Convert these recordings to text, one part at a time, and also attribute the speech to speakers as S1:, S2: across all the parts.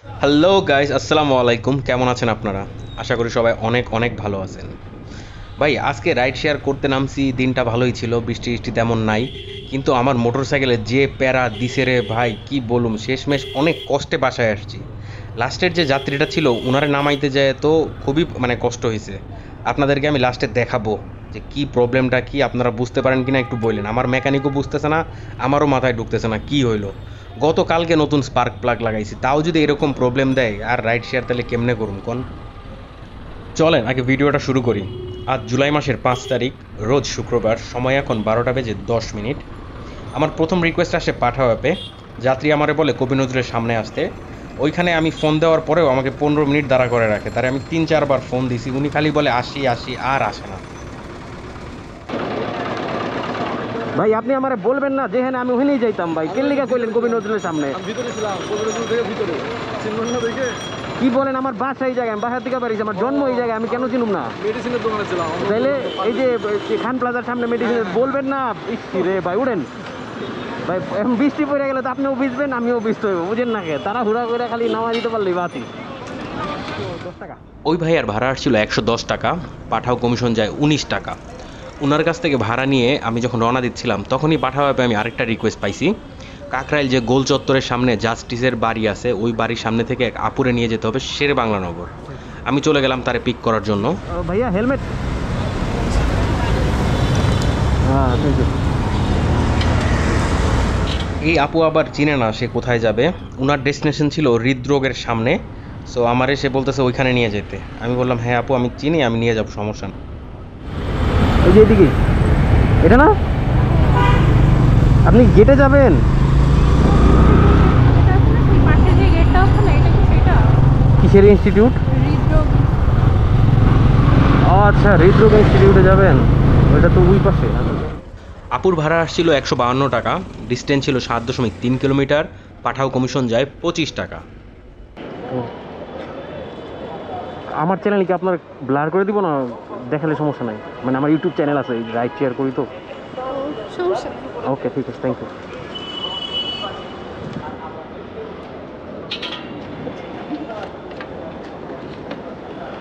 S1: Hello guys, আসসালামু আলাইকুম। কেমন আছেন আপনারা? আশা করি সবাই অনেক অনেক ভালো আছেন। ভাই, আজকে রাইড শেয়ার করতে নামছি, দিনটা ভালোই ছিল, বৃষ্টি টিষ্টি তেমন নাই। কিন্তু আমার মোটরসাইকেলে যে প্যারা দিছে রে ভাই, কি বলুম, শেষমেশ অনেক কষ্টে বাসায় আসছি। লাস্টের যে যাত্রীটা ছিল উনারে নামাইতে যায় তো খুবই কষ্ট হয়েছে। আপনাদেরকে আমি লাস্টে দেখাবো যে কি প্রবলেমটা, কি আপনারা বুঝতে পারেন কিনা একটু বললেন। আমার মেকানিকও বুঝতেছে না, আমারও মাথায় ঢুকতেছে না কি হইলো। গতকালকে নতুন স্পার্ক প্লাগ লাগাইছি, তাও যদি এরকম প্রবলেম দেয়, আর রাইড শেয়ার তাহলে কেমনে করুন কোন? চলেন আগে ভিডিওটা শুরু করি। আজ জুলাই মাসের 5 তারিখ, রোজ শুক্রবার, সময় এখন 12টা বেজে 10 মিনিট। আমার প্রথম রিকোয়েস্ট আসে পাঠাও অ্যাপে। যাত্রী আমারে বলে কবি নজরুলের সামনে আসতে। ওইখানে আমি ফোন দেওয়ার পরেও আমাকে 15 মিনিট দাঁড়া করে রাখে, তারে আমি 3-4 বার ফোন দিছি, উনি খালি বলে আসি আসি, আর আসে না।
S2: ভাই আপনি আমারে বলবেন না যেখানে আমি ওখানেই যাইতাম ভাই, কেন লিগা কইলেন কবি নজরুলের সামনে?
S3: আমি ভিতরে ছিলাম, কবির নজরুল থেকে ভিতরে চিনবেন না দেখে
S2: কি বলেন? আমার বাসা এই জায়গায়, আমি বাসা থেকে বাড়িছি, আমার জন্ম এই জায়গায়, আমি কেন চিনুম না?
S3: মেডিসিনের দোকানে ছিলাম।
S2: তাইলে এই যে খান প্লাজার সামনে মেডিসিন বলবেন না? ইসি রে ভাই, উড়েন ভাই। এখন বৃষ্টি পড়ে গেলে তো আপনিও ভিজবেন, আমিও ভিজতে হইব, বুঝেন না? কে তারা হুড়া করে খালি নামা দিতে পারলেই বাতি। 10 টাকা।
S1: ওই ভাইয়ার ভাড়া আসছিল 110 টাকা, পাঠাও কমিশন যায় 19 টাকা। ওনার কাছ থেকে ভাড়া নিয়ে আমি যখন রওনা দিচ্ছিলাম তখনই পাঠাও অ্যাপে আমি আরেকটা রিকোয়েস্ট পাইছি। কাকরাইল যে গোল চত্বরের সামনে জাস্টিসের বাড়ি আছে, ওই বাড়ির সামনে থেকে এক আপুরে নিয়ে যেতে হবে শেরে বাংলানগর। আমি চলে গেলাম তারে পিক করার জন্য।
S2: ভাইয়া হেলমেট। হ্যাঁ, থ্যাংক ইউ।
S1: এই আপু আবার চিনে না সে কোথায় যাবে। ওনার ডেস্টিনেশন ছিল হৃদরোগের সামনে। সো আমারে সে বলতেছে ওইখানে নিয়ে যেতে। আমি বললাম হ্যাঁ আপু, আমি চিনি, আমি নিয়ে যাবো, সমস্যা না।
S2: এই যে এদিকে, এটা না? আপনি গেটে যাবেন?
S4: এটা আসলে কি পাশে যে গেটটা আছে না, এটা কি সেটা?
S2: কিসের ইনস্টিটিউট?
S4: হৃদরোগ।
S2: আচ্ছা, হৃদরোগ ইনস্টিটিউটে যাবেন? ওইটা তো ওই পাশে।
S1: আপুর ভাড়া আসছিল 152 টাকা, ডিস্টেন্স ছিল 7.3 কিলোমিটার, পাঠাও কমিশন যায় 25 টাকা।
S2: আমার চ্যানেল কি আপনার ব্লার করে দিব না? দেখালে সমস্যা নাই, মানে আমার ইউটিউব চ্যানেল আছে, রাইট শেয়ার করি তো।
S4: ও, সমস্যা নেই।
S2: ওকে, ঠিক আছে, থ্যাংক ইউ।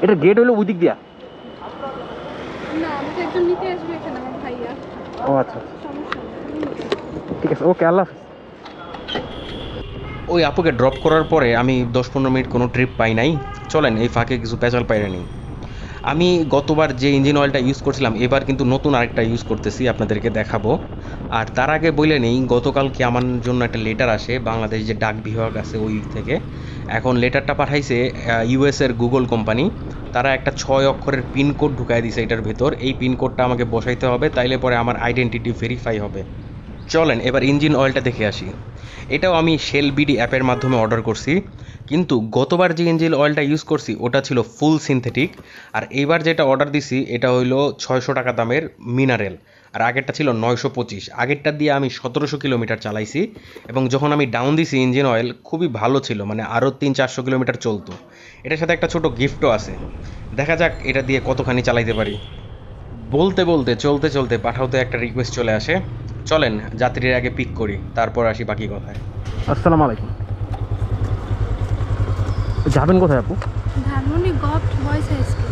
S2: এটা গেট হলো ওই দিক দিয়া?
S4: না, আমাকে একজন নিতে আসবে এখানে, আমার ভাইয়া।
S2: ও আচ্ছা,
S4: সমস্যা নেই।
S2: ঠিক আছে, ওকে, আল্লাহ হাফিজ।
S1: ওই আপুকে ড্রপ করার পরে আমি 10-15 মিনিট কোনো ট্রিপ পাই নাই। চলেন এই ফাঁকে কিছু পেঁচাল পাইরে নিই। আমি গতবার যে ইঞ্জিন অয়েলটা ইউজ করছিলাম, এবার কিন্তু নতুন আরেকটা ইউজ করতেছি, আপনাদেরকে দেখাবো। আর তার আগে বলে নেই, গতকালকে আমার জন্য একটা লেটার আসে বাংলাদেশ যে ডাক বিভাগ আছে ওই থেকে। এখন লেটারটা পাঠাইছে ইউএসের গুগল কোম্পানি। তারা একটা 6 অক্ষরের পিনকোড ঢুকাই দিছে এটার ভেতর। এই পিনকোডটা আমাকে বসাইতে হবে, তাইলে পরে আমার আইডেন্টিটি ভেরিফাই হবে। চলেন এবার ইঞ্জিন অয়েলটা দেখে আসি। এটাও আমি শেল বিডি অ্যাপের মাধ্যমে অর্ডার করছি। কিন্তু গতবার যে ইঞ্জিন অয়েলটা ইউজ করছি ওটা ছিল ফুল সিনথেটিক। আর এইবার যেটা অর্ডার দিছি এটা হইলো 600 টাকা দামের মিনারেল। আর আগেরটা ছিল 925। আগেরটা দিয়ে আমি 1700 কিলোমিটার চালাইছি। এবং যখন আমি ডাউন দিছি ইঞ্জিন অয়েল খুবই ভালো ছিল, মানে আরও 300-400 কিলোমিটার চলতো। এটার সাথে একটা ছোট গিফটও আছে। দেখা যাক এটা দিয়ে কতখানি চালাইতে পারি। বলতে বলতে চলতে চলতে পাঠাওতে একটা রিকোয়েস্ট চলে আসে। চলেন যাত্রীর আগে পিক করি, তারপর আসি বাকি কথায়।
S2: আসসালামু আলাইকুম। যাবেন কোথায় আপু?
S4: Dhanmondi govt boys high school.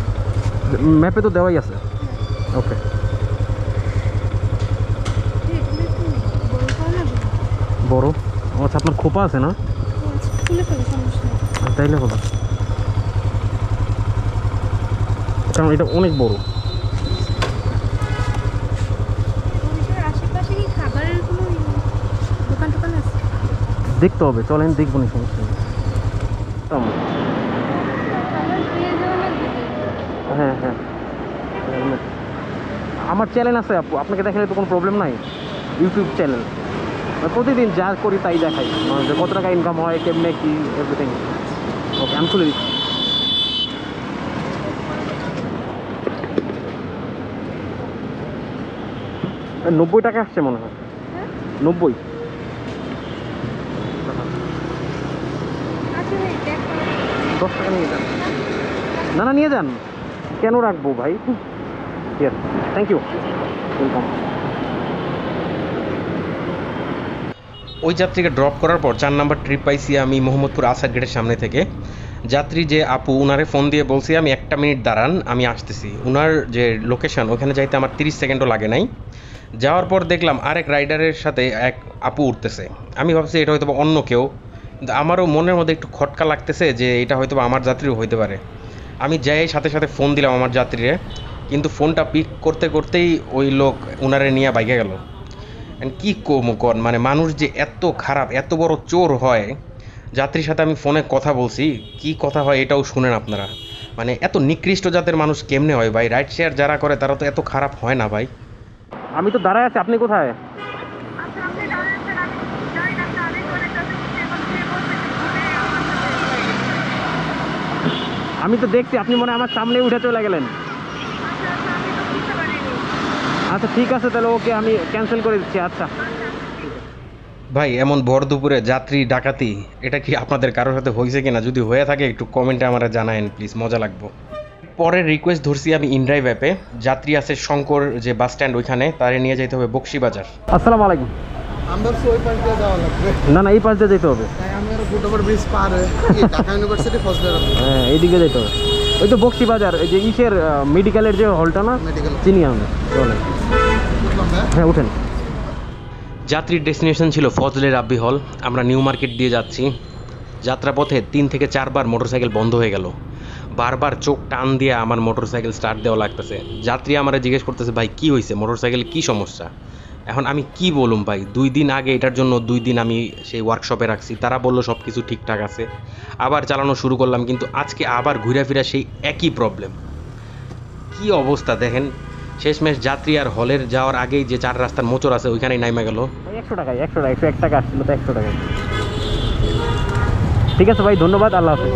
S2: ম্যাপে তো দেওয়াই আছে। ওকে।
S4: এখানে একটু বড় করা লাগবে।
S2: বড়? আচ্ছা, আপনার খোপা আছে না?
S4: ও আচ্ছা, খুলে ফেলো, সমস্যা নেই।
S2: তাইলে হলো, কারণ এটা অনেক বড়।
S4: ওইটার আশেপাশে কি খাবারের কোনো দোকান টোকান আছে?
S2: দেখতে হবে, চলেন দেখবো না, সমস্যা নেই।
S4: খাবার দিয়ে দেওয়া লাগবে তো।
S2: হ্যাঁ হ্যাঁ, আমার চ্যানেল আছে আপু, আপনাকে দেখালে তো কোনো প্রবলেম নাই। ইউটিউব চ্যানেল, প্রতিদিন যা করি তাই দেখাই, মানে যে কত টাকা ইনকাম হয়, কেমনে কি, এভরিথিং। ওকে, আমি খুলে দিচ্ছি। 90 টাকা আসছে মনে হয়।
S4: হ্যাঁ?
S2: 90।
S4: আচ্ছা ভাই, দেখ।
S2: 10 টাকা নিয়ে যান। না না, নিয়ে যান, কেন রাখবো ভাই। ঠিক আছে, থ্যাংক ইউ, ওয়েলকাম।
S1: ওই যাত্রীকে ড্রপ করার পর 4 নাম্বার ট্রিপ পাইছি আমি মোহাম্মদপুর আসাদ গেটের সামনে থেকে। যাত্রী যে আপু, উনারে ফোন দিয়ে বলছি আমি 1 মিনিট দাঁড়ান, আমি আসতেছি। উনার যে লোকেশন ওখানে যাইতে আমার 30 সেকেন্ডও লাগে নাই। যাওয়ার পর দেখলাম আরেক রাইডারের সাথে এক আপু উঠতেছে। আমি ভাবছি এটা হয়তো অন্য কেউ, কিন্তু আমারও মনের মধ্যে একটু খটকা লাগতেছে যে এটা হয়তো আমার যাত্রীও হইতে পারে। আমি যাই সাথে সাথে ফোন দিলাম আমার যাত্রীরে, কিন্তু ফোনটা পিক করতে করতেই ওই লোক উনারে নিয়ে বাইকে গেল। কি কন, মানে মানুষ যে এত খারাপ, এত বড় চোর হয়। যাত্রীর সাথে আমি ফোনে কথা বলছি, কি কথা হয় এটাও শুনেন আপনারা। মানে এত নিকৃষ্ট জাতের মানুষ কেমনে হয় ভাই? রাইড শেয়ার যারা করে তারা তো এত খারাপ হয় না ভাই।
S2: আমি তো দাঁড়ায় আছি, আপনি কোথায়? আমি তো দেখছি আপনি মনে হয় আমার সামনে উঠে চলে গেলেন। আচ্ছা ঠিক আছে, তাহলে ওকে আমি ক্যান্সেল করে দিচ্ছি। আচ্ছা
S1: ভাই এমন ভর দুপুরে যাত্রী ডাকাতি, এটা কি আপনাদের কারোর সাথে হয়েছে কিনা? যদি হয়ে থাকে একটু কমেন্টে আমরা জানায়েন প্লিজ, মজা লাগবো। পরের রিকোয়েস্ট ধরছি আমি ইনড্রাইভ অ্যাপে। যাত্রী আছে শঙ্কর যে বাস স্ট্যান্ড, ওইখানে তারে নিয়ে যেতে হবে বকশিবাজার।
S2: আসসালামু আলাইকুম।
S3: আমার ওই পাশ দিয়ে যাওয়া লাগবে।
S2: না না, এই পাশ দিয়ে যেতে হবে।
S3: তাই আমি আর ফুটওভার ব্রিজ পার হয়ে ঢাকা ইউনিভার্সিটি ফার্স্ট ইয়ার।
S2: হ্যাঁ, এইদিকে যেতে হবে। ওই তো বকশিবাজার, এই যে ইসের মেডিকেলের যে হলটা না,
S3: মেডিকেল
S2: চিনি আমি। চলেন, হ্যাঁ উঠেন।
S1: যাত্রীর ডেস্টিনেশন ছিল ফজলে রাব্বি হল। আমরা নিউ মার্কেট দিয়ে যাচ্ছি। যাত্রাপথে 3 থেকে 4 বার মোটরসাইকেল বন্ধ হয়ে গেল। বারবার চোখ টান দিয়ে আমার মোটরসাইকেল স্টার্ট দেওয়া লাগতেছে। যাত্রী আমারে জিজ্ঞেস করতেছে, ভাই কি হয়েছে, মোটরসাইকেলে কি সমস্যা? এখন আমি কি বলুম ভাই, 2 দিন আগে এটার জন্য 2 দিন আমি সেই ওয়ার্কশপে রাখছি, তারা বললো সব কিছু ঠিকঠাক আছে। আবার চালানো শুরু করলাম, কিন্তু আজকে আবার ঘুরে ফিরা সেই একই প্রবলেম। কি অবস্থা দেখেন। শেষমেশ যাত্রী আর হলের যাওয়ার আগেই যে 4 রাস্তার মোচড় আছে ওইখানেই নাইমা গেল।
S2: 100 টাকায়, 101 টাকা আসছিল তো 100 টাকায়। ঠিক আছে ভাই, ধন্যবাদ, আল্লাহ হাফেজ।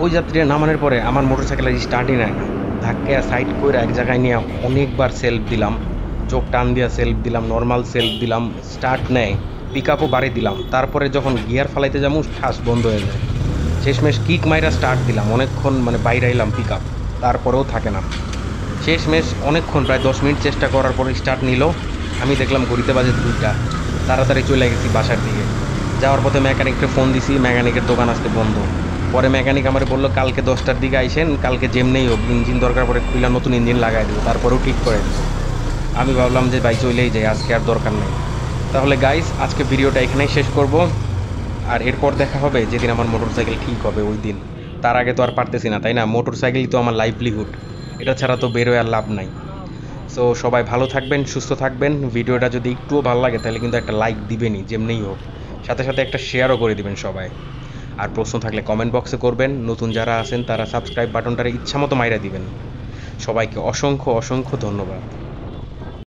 S1: ওই যাত্রীরা নামানোর পরে আমার মোটরসাইকেল স্টার্টই নেয় না। ধাক্কা সাইড করে এক জায়গায় নিয়ে অনেকবার সেলফ দিলাম, চোখ টান দিয়ে সেলফ দিলাম, নর্মাল সেলফ দিলাম, স্টার্ট নেয়। পিক আপও বাড়ি দিলাম, তারপরে যখন গিয়ার ফালাইতে যাবো ঠাস বন্ধ হয়ে যায়। শেষমেশ কিক মাইরা স্টার্ট দিলাম, অনেকক্ষণ মানে বাইরে এলাম পিক আপ, তারপরেও থাকে না। শেষমেশ অনেকক্ষণ প্রায় 10 মিনিট চেষ্টা করার পরে স্টার্ট নিল। আমি দেখলাম ঘড়িতে বাজে 2টা। তাড়াতাড়ি চলে গেছি বাসার দিকে। যাওয়ার পথে মেকানিককে ফোন দিছি, মেকানিকের দোকান আজকে বন্ধ। পরে মেকানিক আমার বললো কালকে 10টার দিকে আইসেন, কালকে যেমনেই হোক ইঞ্জিন দরকার পড়ে খুলে নতুন ইঞ্জিন লাগাই দেবো, তারপরেও ঠিক করে দিল। আমি ভাবলাম যে ভাই চলেই যাই, আজকে আর দরকার নেই। তাহলে গাইস আজকে ভিডিওটা এখানেই শেষ করব, আর এরপর দেখা হবে যেদিন আমার মোটরসাইকেল ঠিক হবে ওই দিন। তার আগে তো আর পারতেছি না, তাই না? মোটরসাইকেলই তো আমার লাইভলিহুড, এটা ছাড়া তো বেরোয় আর লাভ নাই। সো সবাই ভালো থাকবেন, সুস্থ থাকবেন। ভিডিওটা যদি একটুও ভালো লাগে তাহলে কিন্তু একটা লাইক দিবেনই যেমনিই হোক, সাথে সাথে একটা শেয়ারও করে দিবেন সবাই। আর প্রশ্ন থাকলে কমেন্ট বক্সে করবেন। নতুন যারা আছেন তারা সাবস্ক্রাইব বাটনটারে ইচ্ছা মতো মাইরা দিবেন। সবাইকে অসংখ্য অসংখ্য ধন্যবাদ।